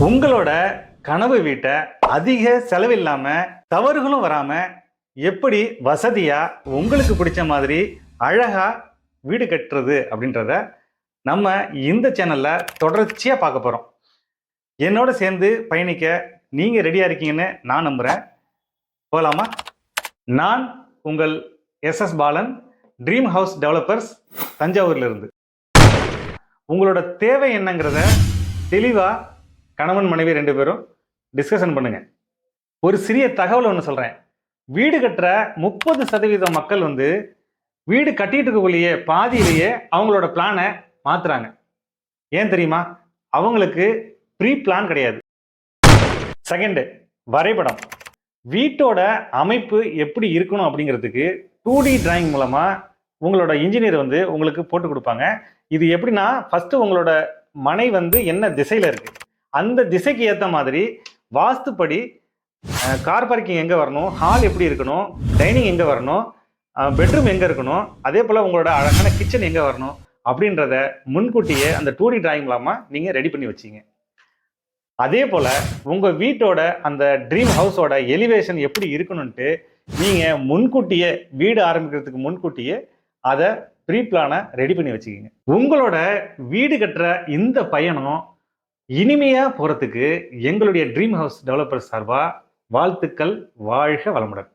உங்களோட கனவு வீட்டை அதிக செலவில்லாம தவறுகளும் வராம எப்படி வசதியா உங்களுக்கு பிடிச்ச மாதிரி அழகா வீடு கட்டுறது அப்படின்றத நம்ம இந்த சேனல்ல தொடர்ச்சியா பார்க்க போறோம். என்னோட சேர்ந்து பயணிக்க நீங்க ரெடியா இருக்கீங்கன்னு நான் நம்புறேன். போகலாமா? நான் உங்கள் S Balan, dream house developers, தஞ்சாவூர்ல இருந்து. உங்களோட தேவை என்னங்கிறத தெளிவா கணவன் மனைவி 2 பேரும் டிஸ்கஷன் பண்ணுங்க. ஒரு சிறிய தகவல் ஒன்று சொல்றேன். வீடு கட்டுற 30% மக்கள் வீடு கட்டிட்டு இருக்கக்குள்ளேயே பாதியிலேயே அவங்களோட பிளானை மாத்துறாங்க. ஏன் தெரியுமா? அவங்களுக்கு ப்ரீ பிளான் கிடையாது. செகண்ட், வரைபடம். வீட்டோட அமைப்பு எப்படி இருக்கணும் அப்படிங்கிறதுக்கு 2D டிராயிங் மூலமா உங்களோட இன்ஜினியர் உங்களுக்கு போட்டு கொடுப்பாங்க. இது எப்படின்னா, ஃபர்ஸ்ட் உங்களோட மனை என்ன திசையில இருக்கு, அந்த திசைக்கு ஏற்ற மாதிரி வாஸ்துப்படி கார் பார்க்கிங் எங்கே வரணும், ஹால் எப்படி இருக்கணும், டைனிங் எங்கே வரணும், பெட்ரூம் எங்கே இருக்கணும், அதே போல் உங்களோட அழகான கிச்சன் எங்கே வரணும் அப்படின்றத முன்கூட்டியே அந்த 2D டிராயிங் மூலமாக நீங்கள் ரெடி பண்ணி வச்சிங்க. அதே போல் உங்கள் வீட்டோட அந்த ட்ரீம் ஹவுஸோட எலிவேஷன் எப்படி இருக்கணும்ன்ட்டு நீங்கள் முன்கூட்டியே வீடு ஆரம்பிக்கிறதுக்கு முன்கூட்டியே அதை ப்ரீ பிளானை ரெடி பண்ணி வச்சுக்கிங்க. உங்களோட வீடு கட்டுற இந்த பயணம் இனிமையா போறதுக்கு எங்களுடைய ட்ரீம் ஹவுஸ் டெவலப்பர் சார்பா வாழ்த்துக்கள். வாழ்க வளமுடன்.